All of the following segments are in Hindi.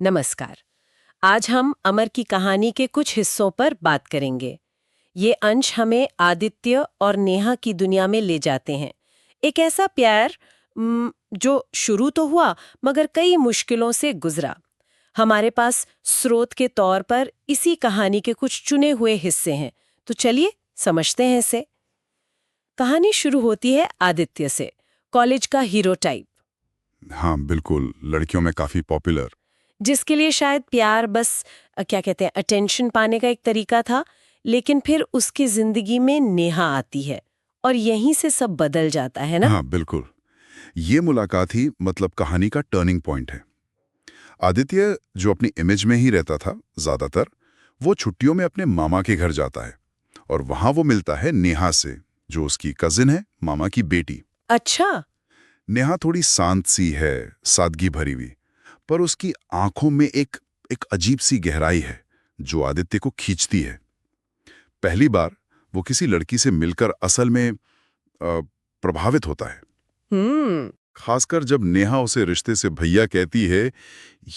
नमस्कार। आज हम अमर की कहानी के कुछ हिस्सों पर बात करेंगे। ये अंश हमें आदित्य और नेहा की दुनिया में ले जाते हैं। एक ऐसा प्यार जो शुरू तो हुआ मगर कई मुश्किलों से गुजरा। हमारे पास स्रोत के तौर पर इसी कहानी के कुछ चुने हुए हिस्से हैं, तो चलिए समझते हैं इसे। कहानी शुरू होती है आदित्य से, कॉलेज का हीरो टाइप, हाँ बिल्कुल, लड़कियों में काफी पॉपुलर। जिसके लिए शायद प्यार बस क्या कहते हैं अटेंशन पाने का एक तरीका था। लेकिन फिर उसकी जिंदगी में नेहा आती है और यहीं से सब बदल जाता है ना। हाँ बिल्कुल, ये मुलाकात ही मतलब कहानी का टर्निंग पॉइंट है। आदित्य जो अपनी इमेज में ही रहता था ज्यादातर, वो छुट्टियों में अपने मामा के घर जाता है और वहां वो मिलता है नेहा से, जो उसकी कजिन है, मामा की बेटी। अच्छा। नेहा थोड़ी शांत सी है, सादगी भरी हुई, पर उसकी आंखों में एक एक अजीब सी गहराई है जो आदित्य को खींचती है। पहली बार वो किसी लड़की से मिलकर असल में प्रभावित होता है। हम्म। खासकर जब नेहा उसे रिश्ते से भैया कहती है,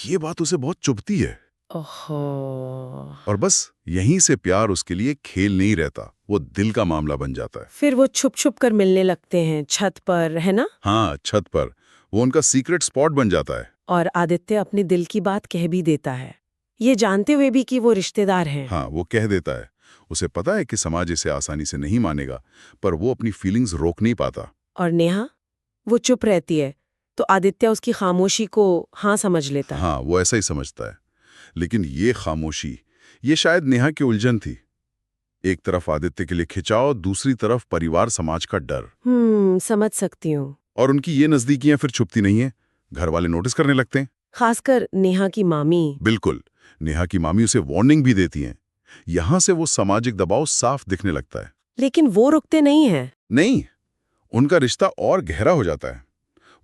ये बात उसे बहुत चुभती है। ओहो। और बस यहीं से प्यार उसके लिए खेल नहीं रहता, वो दिल का मामला बन जाता है। फिर वो छुप छुप कर मिलने लगते हैं छत पर, है ना। हाँ, छत पर वो उनका सीक्रेट स्पॉट बन जाता है। और आदित्य अपने दिल की बात कह भी देता है, ये जानते हुए भी कि वो रिश्तेदार हैं। हाँ, वो कह देता है। उसे पता है कि समाज इसे आसानी से नहीं मानेगा, पर वो अपनी फीलिंग्स रोक नहीं पाता। और नेहा, वो चुप रहती है तो आदित्य उसकी खामोशी को हाँ समझ लेता है। हाँ, वो ऐसा ही समझता है। लेकिन ये खामोशी, ये शायद नेहा की उलझन थी। एक तरफ आदित्य के लिए खिंचाव, दूसरी तरफ परिवार समाज का डर। समझ सकती हूँ। और उनकी ये नजदीकियां फिर छुपती नहीं है, घर वाले नोटिस करने लगते हैं। खासकर नेहा की मामी। बिल्कुल, नेहा की मामी उसे वार्निंग भी देती हैं। यहां से वो सामाजिक दबाव साफ दिखने लगता है। लेकिन वो रुकते नहीं हैं। नहीं, उनका रिश्ता और गहरा हो जाता है।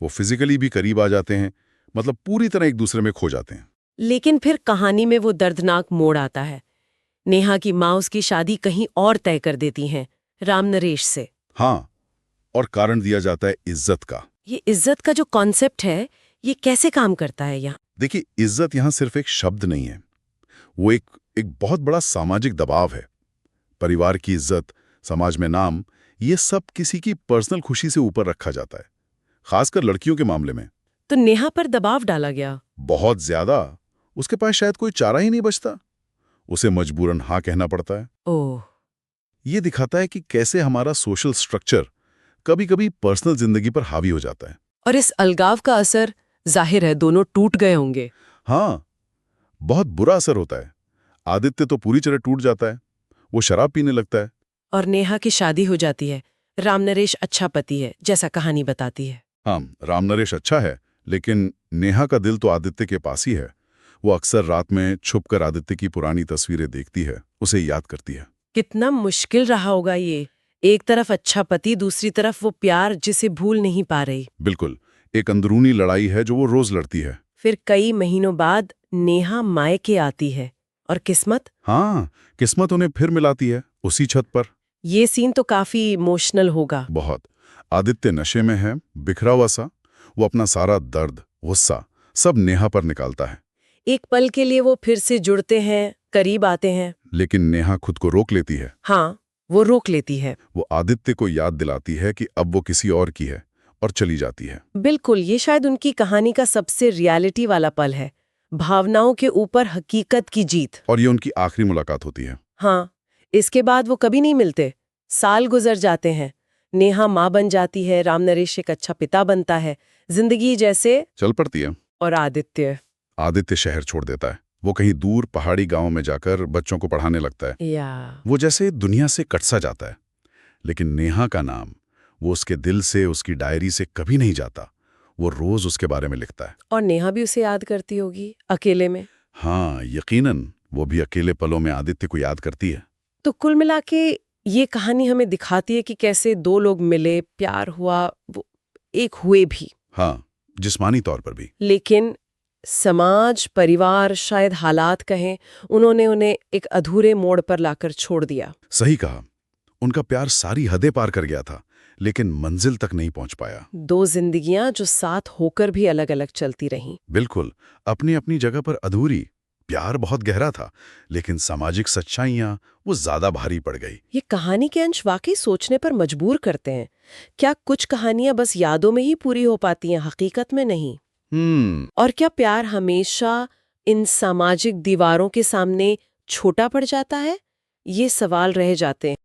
वो फिजिकली भी करीब आ जाते हैं, मतलब पूरी तरह एक दूसरे में खो जाते हैं। लेकिन फिर कहानी में वो दर्दनाक मोड़ आता है। नेहा की माँ उसकी शादी कहीं और तय कर देती हैं, राम नरेश से। हाँ, और कारण दिया जाता है इज्जत का। ये इज्जत का जो कॉन्सेप्ट है, ये कैसे काम करता है यहाँ। देखिए, इज्जत यहां सिर्फ एक शब्द नहीं है, वो एक एक बहुत बड़ा सामाजिक दबाव है। परिवार की इज्जत, समाज में नाम, ये सब किसी की पर्सनल खुशी से ऊपर रखा जाता है, खासकर लड़कियों के मामले में। तो नेहा पर दबाव डाला गया। बहुत ज्यादा। उसके पास शायद कोई चारा ही नहीं बचता, उसे मजबूरन हाँ कहना पड़ता है। ओह। ये दिखाता है कि कैसे हमारा सोशल स्ट्रक्चर कभी-कभी पर्सनल जिंदगी पर हावी हो जाता है। और इस अलगाव का असर जाहिर है दोनों टूट गए होंगे। हाँ, बहुत बुरा असर होता है। आदित्य तो पूरी तरह टूट जाता है, वो शराब पीने लगता है। और नेहा की शादी हो जाती है। राम नरेश अच्छा पति है, जैसा कहानी बताती है। हाँ, रामनरेश अच्छा है, लेकिन नेहा का दिल तो आदित्य के पास ही है। वो अक्सर रात में छुपकर आदित्य की पुरानी तस्वीरें देखती है, उसे याद करती है। कितना मुश्किल रहा होगा ये। एक तरफ अच्छा पति, दूसरी तरफ वो प्यार जिसे भूल नहीं पा रही। बिल्कुल, एक अंदरूनी लड़ाई है जो वो रोज लड़ती है। फिर कई महीनों बाद नेहा मायके आती है और किस्मत। हाँ, किस्मत उन्हें फिर मिलाती है, उसी छत पर। ये सीन तो काफी इमोशनल होगा। बहुत। आदित्य नशे में है, बिखरा हुआ सा। वो अपना सारा दर्द, गुस्सा सब नेहा पर निकालता है। एक पल के लिए वो फिर से जुड़ते हैं, करीब आते हैं। लेकिन नेहा खुद को रोक लेती है। हाँ, वो रोक लेती है। वो आदित्य को याद दिलाती है कि अब वो किसी और की है, और चली जाती है। बिल्कुल, ये शायद उनकी कहानी का सबसे रियलिटी वाला पल है। भावनाओं के ऊपर हकीकत की जीत। और ये उनकी आखिरी मुलाकात होती है। हाँ, इसके बाद वो कभी नहीं मिलते। साल गुजर जाते हैं। नेहा माँ बन जाती है, राम नरेश एक अच्छा पिता बनता है, जिंदगी जैसे। चल पड़ती है। और आदित्य शहर छोड़ देता है। वो कहीं दूर पहाड़ी गांव में जाकर बच्चों को पढ़ाने लगता है। या वो जैसे दुनिया से कट सा जाता है। लेकिन नेहा का नाम, वो उसके दिल से, उसकी डायरी से कभी नहीं जाता। वो रोज उसके बारे में लिखता है। और नेहा भी उसे याद करती होगी अकेले में। हाँ, यकीनन वो भी अकेले पलों में आदित्य को याद करती है। तो कुल मिला के ये कहानी हमें दिखाती है कि कैसे दो लोग मिले, प्यार हुआ, वो एक हुए भी। हाँ, जिस्मानी तौर पर भी। लेकिन समाज, परिवार, शायद हालात कहें, उन्होंने उन्हें एक अधूरे मोड़ पर लाकर छोड़ दिया। सही कहा, उनका प्यार सारी हदें पार कर गया था, लेकिन मंजिल तक नहीं पहुंच पाया। दो जिंदगियां जो साथ होकर भी अलग अलग चलती रहीं। बिल्कुल, अपनी अपनी जगह पर अधूरी। प्यार बहुत गहरा था, लेकिन सामाजिक सच्चाइयां वो ज्यादा भारी पड़ गई। ये कहानी के अंश वाकई सोचने पर मजबूर करते हैं। क्या कुछ कहानियां बस यादों में ही पूरी हो पाती हैं, हकीकत में नहीं? और क्या प्यार हमेशा इन सामाजिक दीवारों के सामने छोटा पड़ जाता है? ये सवाल रह जाते हैं।